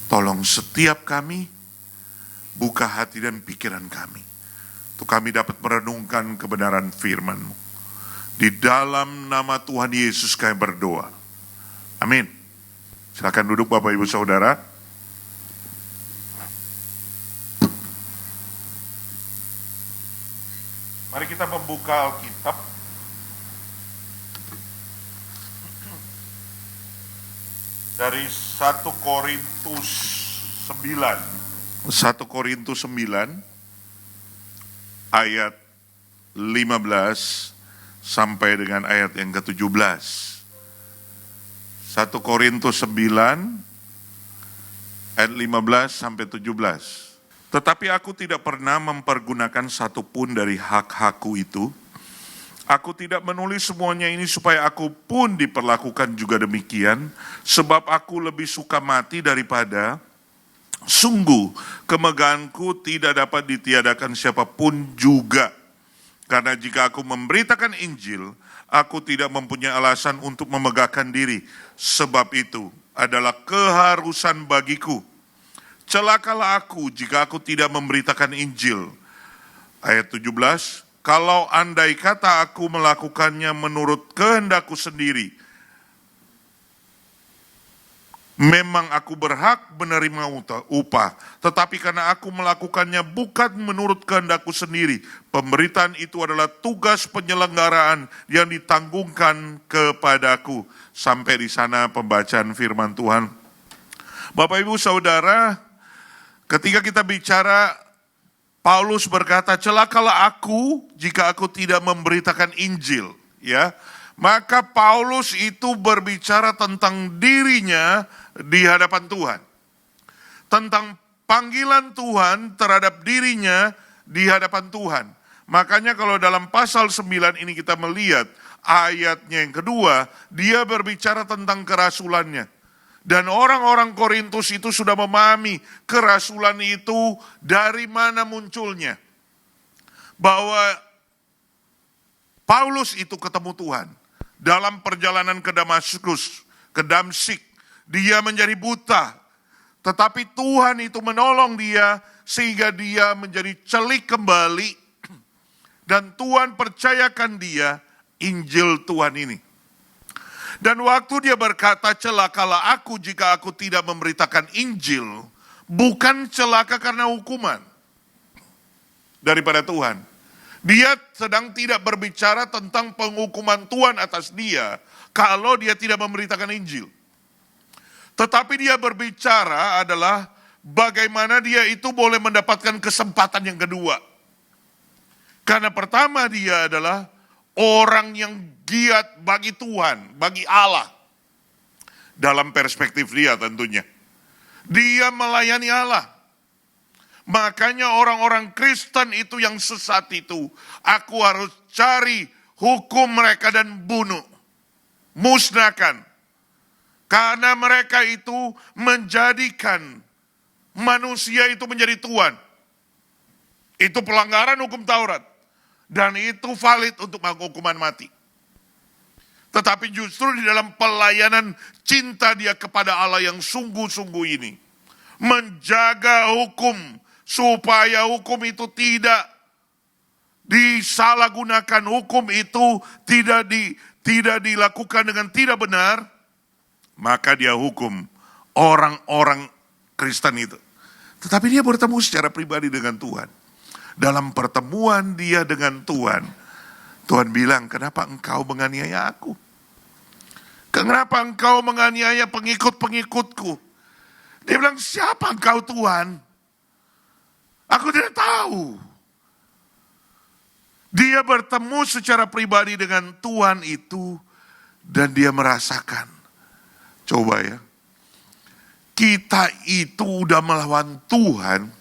Tolong setiap kami buka hati dan pikiran kami, untuk kami dapat merenungkan kebenaran firman-Mu. Di dalam nama Tuhan Yesus kami berdoa. Amin. Silakan duduk Bapak Ibu Saudara. Mari kita membuka Alkitab. Dari 1 Korintus 9. 1 Korintus 9 ayat 15 sampai dengan ayat yang ke-17. 1 Korintus 9 ayat 15 sampai 17. Tetapi aku tidak pernah mempergunakan satu pun dari hak-hakku itu. Aku tidak menulis semuanya ini supaya aku pun diperlakukan juga demikian, sebab aku lebih suka mati daripada. Sungguh, kemegahanku tidak dapat ditiadakan siapapun juga. Karena jika aku memberitakan Injil, aku tidak mempunyai alasan untuk memegahkan diri. Sebab itu adalah keharusan bagiku. Celakalah aku jika aku tidak memberitakan Injil. Ayat 17, kalau andai kata aku melakukannya menurut kehendakku sendiri, memang aku berhak menerima upah. Tetapi karena aku melakukannya bukan menurut kehendakku sendiri, pemberitaan itu adalah tugas penyelenggaraan yang ditanggungkan kepadaku. Sampai di sana pembacaan firman Tuhan. Bapak Ibu Saudara, ketika kita bicara, Paulus berkata, celakalah aku jika aku tidak memberitakan Injil, ya. Maka Paulus itu berbicara tentang dirinya di hadapan Tuhan. Tentang panggilan Tuhan terhadap dirinya di hadapan Tuhan. Makanya kalau dalam pasal 9 ini kita melihat ayatnya yang kedua, dia berbicara tentang kerasulannya. Dan orang-orang Korintus itu sudah memahami kerasulan itu dari mana munculnya. Bahwa Paulus itu ketemu Tuhan. Dalam perjalanan ke Damaskus, ke Damsyik, dia menjadi buta. Tetapi Tuhan itu menolong dia sehingga dia menjadi celik kembali. Dan Tuhan percayakan dia Injil Tuhan ini. Dan waktu dia berkata, celakalah aku jika aku tidak memberitakan Injil, bukan celaka karena hukuman daripada Tuhan. Dia sedang tidak berbicara tentang penghukuman Tuhan atas dia kalau dia tidak memberitakan Injil. Tetapi dia berbicara adalah bagaimana dia itu boleh mendapatkan kesempatan yang kedua. Karena pertama dia adalah orang yang giat bagi Tuhan, bagi Allah. Dalam perspektif dia tentunya. Dia melayani Allah. Makanya orang-orang Kristen itu yang sesat itu, aku harus cari hukum mereka dan bunuh. Musnahkan. Karena mereka itu menjadikan manusia itu menjadi Tuhan. Itu pelanggaran hukum Taurat. Dan itu valid untuk hukuman mati. Tetapi justru di dalam pelayanan cinta dia kepada Allah yang sungguh-sungguh ini. Menjaga hukum supaya hukum itu tidak disalahgunakan. Hukum itu tidak dilakukan dengan tidak benar. Maka dia hukum orang-orang Kristen itu. Tetapi dia bertemu secara pribadi dengan Tuhan. Dalam pertemuan dia dengan Tuhan, Tuhan bilang, kenapa engkau menganiaya aku? Kenapa engkau menganiaya pengikut-pengikutku? Dia bilang, siapa engkau Tuhan? Aku tidak tahu. Dia bertemu secara pribadi dengan Tuhan itu, dan dia merasakan. Coba ya, kita itu udah melawan Tuhan,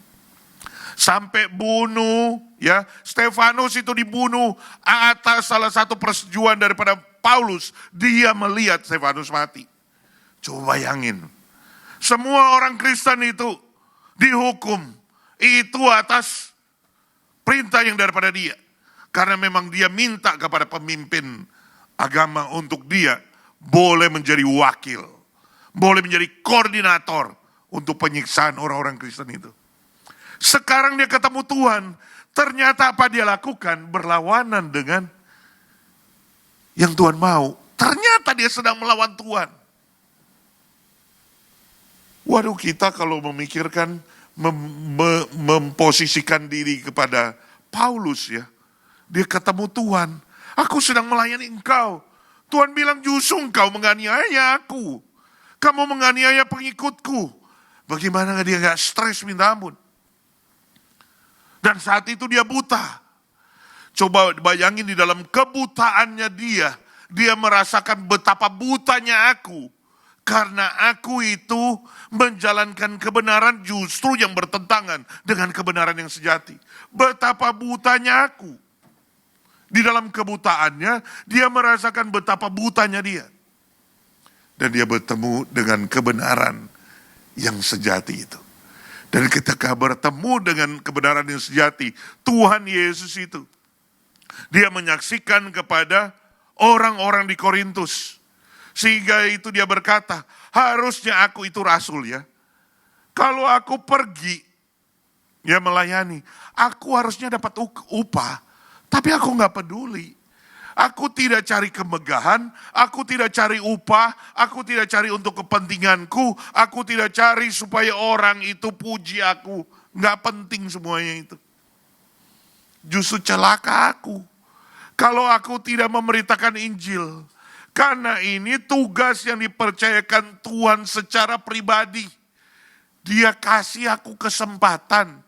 sampai bunuh, ya. Stefanus itu dibunuh atas salah satu persetujuan daripada Paulus. Dia melihat Stefanus mati. Coba bayangin. Semua orang Kristen itu dihukum. Itu atas perintah yang daripada dia. Karena memang dia minta kepada pemimpin agama untuk dia boleh menjadi wakil. Boleh menjadi koordinator untuk penyiksaan orang-orang Kristen itu. Sekarang dia ketemu Tuhan, ternyata apa dia lakukan berlawanan dengan yang Tuhan mau. Ternyata dia sedang melawan Tuhan. Waduh, kita kalau memikirkan, memposisikan diri kepada Paulus ya. Dia ketemu Tuhan. Aku sedang melayani engkau. Tuhan bilang justru engkau menganiaya aku. Kamu menganiaya pengikutku. Bagaimana dia gak stres minta ampun. Dan saat itu dia buta. Coba bayangin di dalam kebutaannya dia merasakan betapa butanya aku. Karena aku itu menjalankan kebenaran justru yang bertentangan dengan kebenaran yang sejati. Betapa butanya aku. Di dalam kebutaannya, dia merasakan betapa butanya dia. Dan dia bertemu dengan kebenaran yang sejati itu. Dan ketika bertemu dengan kebenaran yang sejati, Tuhan Yesus itu, dia menyaksikan kepada orang-orang di Korintus. Sehingga itu dia berkata, harusnya aku itu rasul ya. Kalau aku pergi, ya melayani, aku harusnya dapat upah. Tapi aku gak peduli. Aku tidak cari kemegahan, aku tidak cari upah, aku tidak cari untuk kepentinganku, aku tidak cari supaya orang itu puji aku. Gak penting semuanya itu. Justru celaka aku. Kalau aku tidak memberitakan Injil. Karena ini tugas yang dipercayakan Tuhan secara pribadi. Dia kasih aku kesempatan.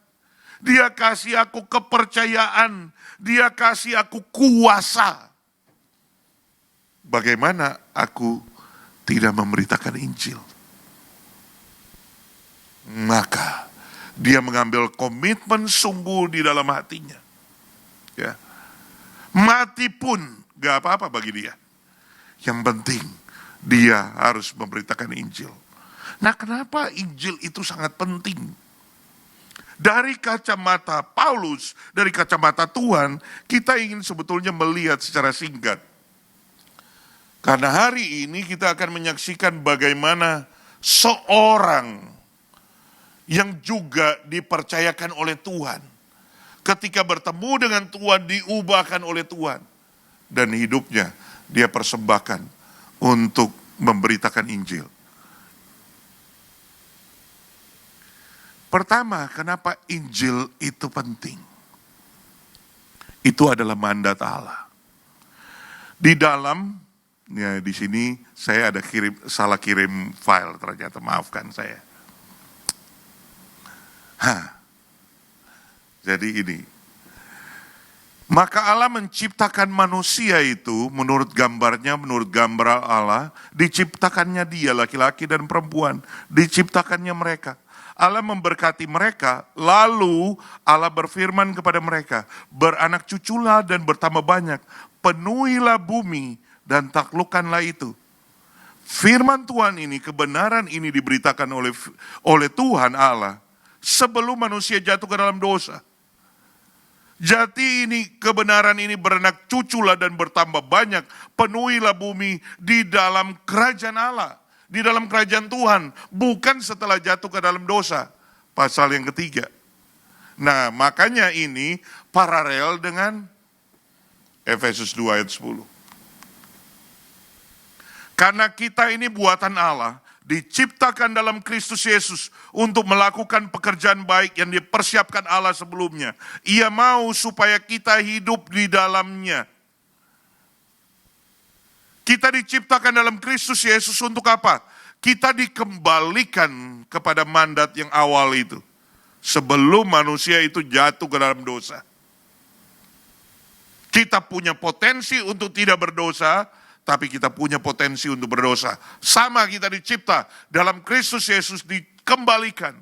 Dia kasih aku kepercayaan. Dia kasih aku kuasa. Bagaimana aku tidak memberitakan Injil? Maka dia mengambil komitmen sungguh di dalam hatinya. Ya. Mati pun gak apa-apa bagi dia. Yang penting dia harus memberitakan Injil. Nah, kenapa Injil itu sangat penting? Dari kacamata Paulus, dari kacamata Tuhan, kita ingin sebetulnya melihat secara singkat. Karena hari ini kita akan menyaksikan bagaimana seorang yang juga dipercayakan oleh Tuhan. Ketika bertemu dengan Tuhan, diubahkan oleh Tuhan. Dan hidupnya dia persembahkan untuk memberitakan Injil. Pertama, kenapa Injil itu penting? Itu adalah mandat Allah. Di dalam, ya di sini saya ada salah kirim file ternyata, maafkan saya. Jadi ini. Maka Allah menciptakan manusia itu menurut gambarnya, menurut gambar Allah, diciptakannya dia laki-laki dan perempuan, diciptakannya mereka. Allah memberkati mereka, lalu Allah berfirman kepada mereka, beranak cuculah dan bertambah banyak, penuhilah bumi dan taklukkanlah itu. Firman Tuhan ini, kebenaran ini diberitakan oleh Tuhan Allah sebelum manusia jatuh ke dalam dosa. Jadi ini, kebenaran ini beranak cuculah dan bertambah banyak, penuhilah bumi di dalam kerajaan Allah. Di dalam kerajaan Tuhan, bukan setelah jatuh ke dalam dosa. Pasal yang ketiga. Nah, makanya ini paralel dengan Efesus 2 ayat 10. Karena kita ini buatan Allah, diciptakan dalam Kristus Yesus untuk melakukan pekerjaan baik yang dipersiapkan Allah sebelumnya. Ia mau supaya kita hidup di dalamnya. Kita diciptakan dalam Kristus Yesus untuk apa? Kita dikembalikan kepada mandat yang awal itu. Sebelum manusia itu jatuh ke dalam dosa. Kita punya potensi untuk tidak berdosa, tapi kita punya potensi untuk berdosa. Sama, kita dicipta dalam Kristus Yesus, dikembalikan.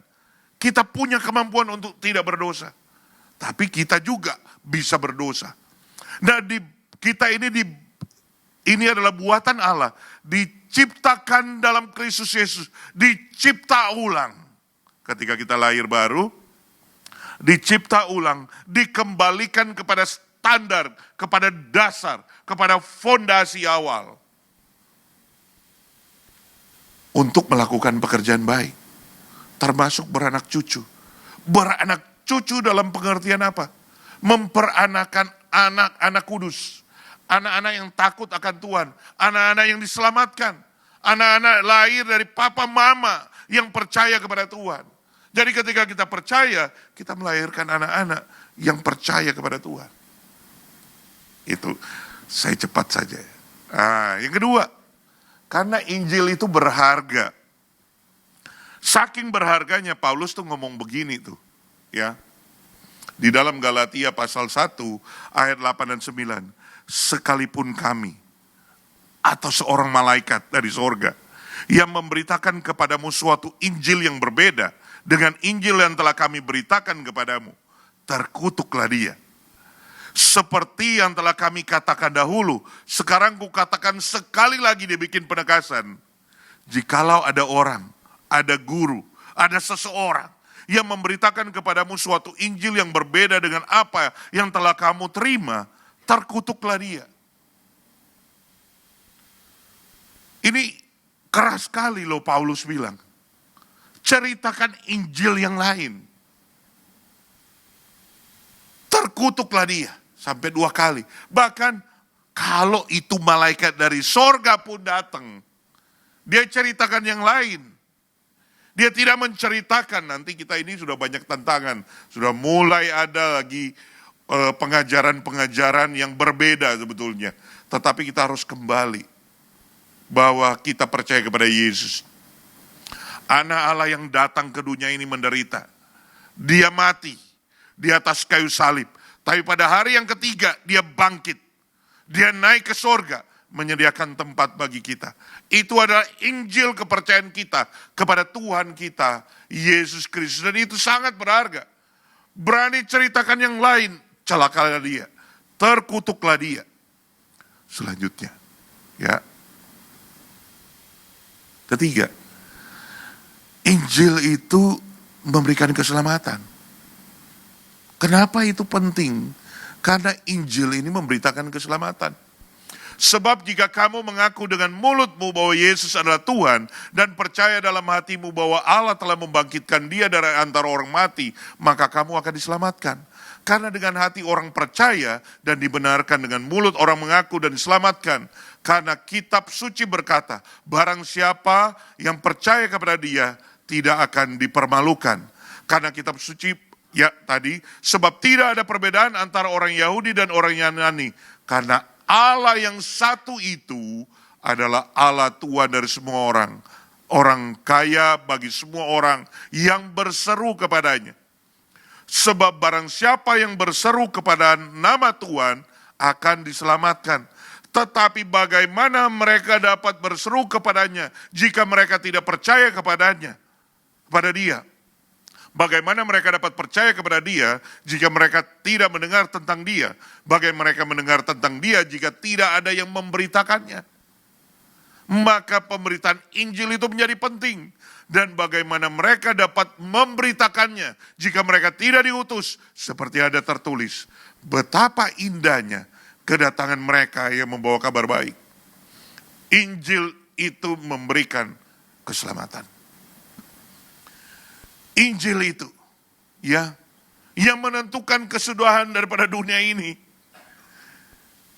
Kita punya kemampuan untuk tidak berdosa. Tapi kita juga bisa berdosa. Nah, kita ini adalah buatan Allah, diciptakan dalam Kristus Yesus, dicipta ulang. Ketika kita lahir baru, dicipta ulang, dikembalikan kepada standar, kepada dasar, kepada fondasi awal. Untuk melakukan pekerjaan baik. termasuk beranak cucu. Beranak cucu dalam pengertian apa? Memperanakan anak-anak kudus. Anak-anak yang takut akan Tuhan. Anak-anak yang diselamatkan. Anak-anak lahir dari papa mama yang percaya kepada Tuhan. Jadi ketika kita percaya, kita melahirkan anak-anak yang percaya kepada Tuhan. Itu saya cepat saja. Yang kedua, karena Injil itu berharga. Saking berharganya Paulus tuh ngomong begini tuh, ya. Di dalam Galatia pasal 1 ayat 8 dan 9, sekalipun kami atau seorang malaikat dari sorga yang memberitakan kepadamu suatu Injil yang berbeda dengan Injil yang telah kami beritakan kepadamu, terkutuklah dia. Seperti yang telah kami katakan dahulu, sekarang kukatakan sekali lagi, dibikin penekasan. Jikalau ada orang, ada guru, ada seseorang yang memberitakan kepadamu suatu Injil yang berbeda dengan apa yang telah kamu terima, terkutuklah dia. Ini keras sekali loh Paulus bilang. Ceritakan Injil yang lain. Terkutuklah dia. Sampai 2 kali. Bahkan kalau itu malaikat dari sorga pun datang, dia ceritakan yang lain. Dia tidak menceritakan, nanti kita ini sudah banyak tantangan. Sudah mulai ada lagi pengajaran-pengajaran yang berbeda sebetulnya. Tetapi kita harus kembali bahwa kita percaya kepada Yesus. Anak Allah yang datang ke dunia ini menderita. Dia mati di atas kayu salib. Tapi pada hari yang ketiga dia bangkit. Dia naik ke sorga, menyediakan tempat bagi kita. Itu adalah Injil kepercayaan kita kepada Tuhan kita, Yesus Kristus. Dan itu sangat berharga. Berani ceritakan yang lain, celakalah dia. Terkutuklah dia. Selanjutnya, ya. Ketiga, Injil itu memberikan keselamatan. Kenapa itu penting? Karena Injil ini memberitakan keselamatan. Sebab jika kamu mengaku dengan mulutmu bahwa Yesus adalah Tuhan dan percaya dalam hatimu bahwa Allah telah membangkitkan dia dari antara orang mati, maka kamu akan diselamatkan. Karena dengan hati orang percaya dan dibenarkan, dengan mulut orang mengaku dan diselamatkan. Karena kitab suci berkata, barang siapa yang percaya kepada dia tidak akan dipermalukan. Karena kitab suci ya tadi, sebab tidak ada perbedaan antara orang Yahudi dan orang Yunani. Karena Allah yang satu itu adalah Allah Tuhan dari semua orang. Orang kaya bagi semua orang yang berseru kepadanya. Sebab barang siapa yang berseru kepada nama Tuhan akan diselamatkan. Tetapi bagaimana mereka dapat berseru kepadanya jika mereka tidak percaya kepadanya, kepada dia? Bagaimana mereka dapat percaya kepada dia jika mereka tidak mendengar tentang dia? Bagaimana mereka mendengar tentang dia jika tidak ada yang memberitakannya? Maka pemberitaan Injil itu menjadi penting. Dan bagaimana mereka dapat memberitakannya jika mereka tidak diutus? Seperti ada tertulis, betapa indahnya kedatangan mereka yang membawa kabar baik. Injil itu memberikan keselamatan. Injil itu, ya, yang menentukan kesudahan daripada dunia ini.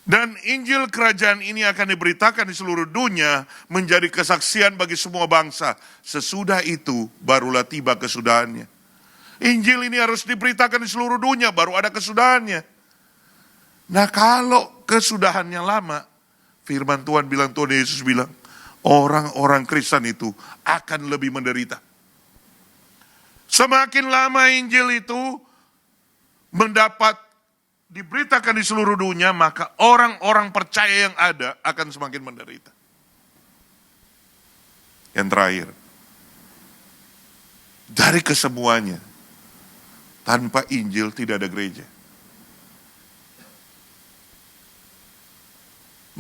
Dan Injil kerajaan ini akan diberitakan di seluruh dunia menjadi kesaksian bagi semua bangsa. Sesudah itu barulah tiba kesudahannya. Injil ini harus diberitakan di seluruh dunia baru ada kesudahannya. Nah kalau kesudahannya lama, firman Tuhan bilang, Tuhan Yesus bilang, orang-orang Kristen itu akan lebih menderita. Semakin lama Injil itu diberitakan di seluruh dunia, maka orang-orang percaya yang ada akan semakin menderita. Yang terakhir, dari kesemuanya, tanpa Injil tidak ada gereja.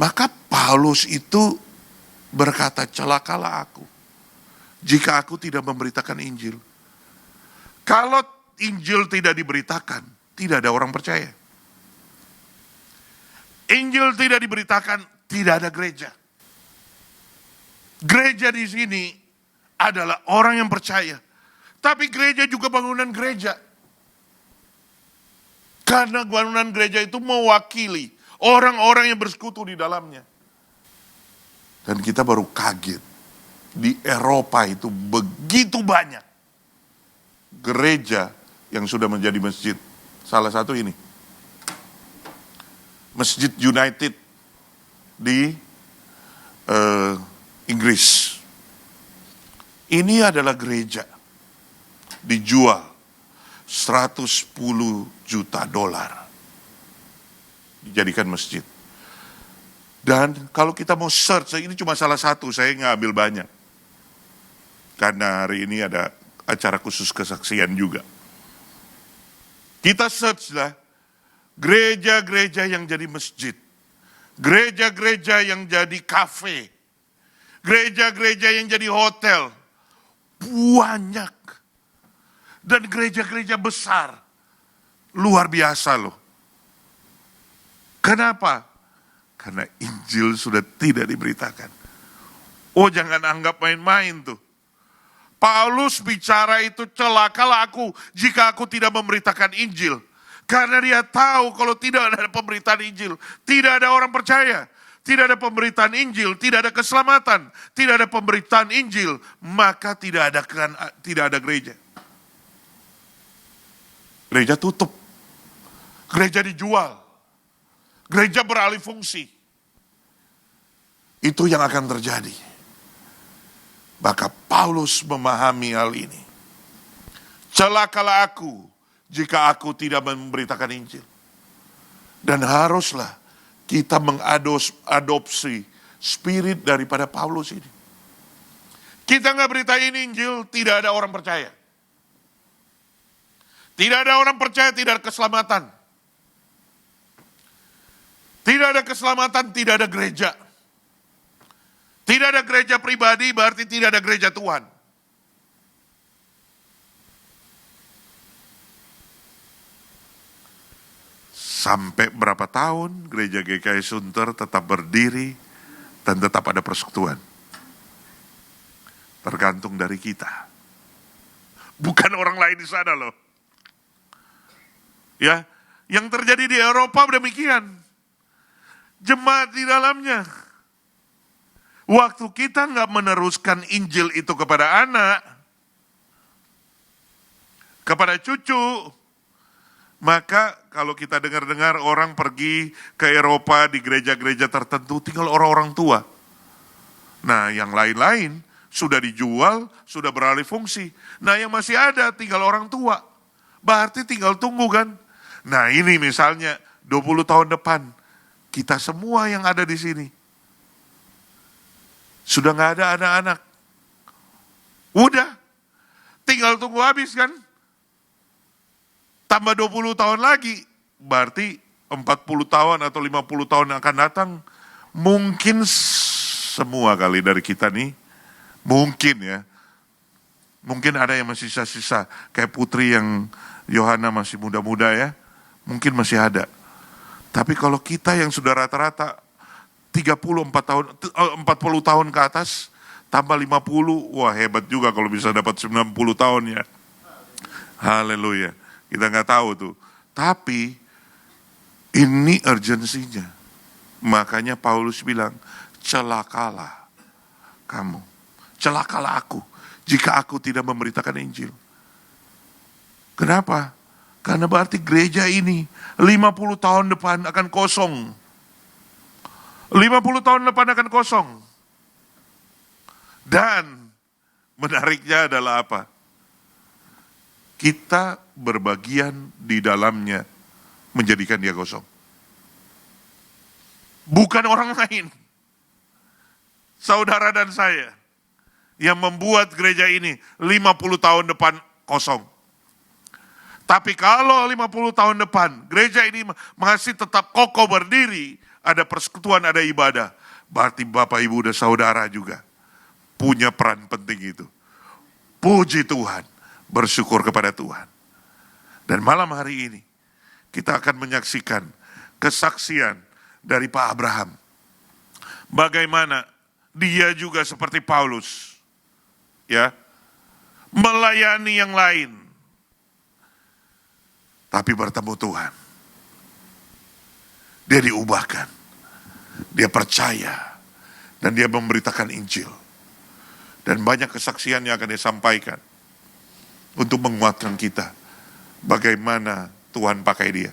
Maka Paulus itu berkata, celakalah aku jika aku tidak memberitakan Injil. Kalau Injil tidak diberitakan, tidak ada orang percaya. Injil tidak diberitakan, tidak ada gereja. Gereja di sini adalah orang yang percaya. Tapi gereja juga bangunan gereja. Karena bangunan gereja itu mewakili orang-orang yang bersekutu di dalamnya. Dan kita baru kaget. Di Eropa itu begitu banyak gereja yang sudah menjadi masjid. Salah satu ini. Masjid United di Inggris. Ini adalah gereja. Dijual 110 juta dolar. Dijadikan masjid. Dan kalau kita mau search, ini cuma salah satu, saya nggak ambil banyak. Karena hari ini ada acara khusus kesaksian juga. Kita search lah, gereja-gereja yang jadi masjid. Gereja-gereja yang jadi kafe. Gereja-gereja yang jadi hotel. Banyak. Dan gereja-gereja besar. Luar biasa loh. Kenapa? Karena Injil sudah tidak diberitakan. Oh, jangan anggap main-main tuh. Paulus bicara itu, celakalah aku jika aku tidak memberitakan Injil. Karena dia tahu kalau tidak ada pemberitaan Injil, tidak ada orang percaya. Tidak ada pemberitaan Injil, tidak ada keselamatan, tidak ada pemberitaan Injil, maka tidak ada gereja. Gereja tutup. Gereja dijual. Gereja beralih fungsi. Itu yang akan terjadi. Maka Paulus memahami hal ini. Celakalah aku jika aku tidak memberitakan Injil. Dan haruslah kita mengadopsi spirit daripada Paulus ini. Kita nggak beritain Injil, tidak ada orang percaya. Tidak ada orang percaya, tidak ada keselamatan. Tidak ada keselamatan, tidak ada gereja. Tidak ada gereja pribadi, berarti tidak ada gereja Tuhan. Sampai berapa tahun gereja GKI Sunter tetap berdiri dan tetap ada persekutuan. Tergantung dari kita. Bukan orang lain di sana loh. Ya, yang terjadi di Eropa demikian. Jemaat di dalamnya. Waktu kita nggak meneruskan Injil itu kepada anak, kepada cucu, maka kalau kita dengar-dengar orang pergi ke Eropa di gereja-gereja tertentu, tinggal orang-orang tua. Nah, yang lain-lain sudah dijual, sudah beralih fungsi. Nah, yang masih ada tinggal orang tua. Berarti tinggal tunggu kan. Nah, ini misalnya 20 tahun depan, kita semua yang ada di sini sudah nggak ada anak-anak. Udah, tinggal tunggu habis kan. Tambah 20 tahun lagi, berarti 40 tahun atau 50 tahun yang akan datang, mungkin semua kali dari kita nih, mungkin ya, mungkin ada yang masih sisa-sisa, kayak Putri yang Yohana masih muda-muda ya, mungkin masih ada. Tapi kalau kita yang sudah rata-rata 40 tahun ke atas, tambah 50, wah hebat juga kalau bisa dapat 90 tahun ya. Haleluya. Kita nggak tahu tuh. Tapi ini urgensinya. Makanya Paulus bilang, celakalah kamu. Celakalah aku jika aku tidak memberitakan Injil. Kenapa? Karena berarti gereja ini 50 tahun depan akan kosong. 50 tahun depan akan kosong. Dan menariknya adalah apa? Kita berbagian di dalamnya menjadikan dia kosong. Bukan orang lain. Saudara dan saya yang membuat gereja ini 50 tahun depan kosong. Tapi kalau 50 tahun depan gereja ini masih tetap kokoh berdiri, ada persekutuan, ada ibadah, berarti Bapak Ibu dan Saudara juga punya peran penting itu. Puji Tuhan, bersyukur kepada Tuhan. Dan malam hari ini kita akan menyaksikan kesaksian dari Pak Abraham. Bagaimana dia juga seperti Paulus, ya, melayani yang lain. Tapi bertemu Tuhan, dia diubahkan, dia percaya, dan dia memberitakan Injil. Dan banyak kesaksian yang akan disampaikan untuk menguatkan kita bagaimana Tuhan pakai dia.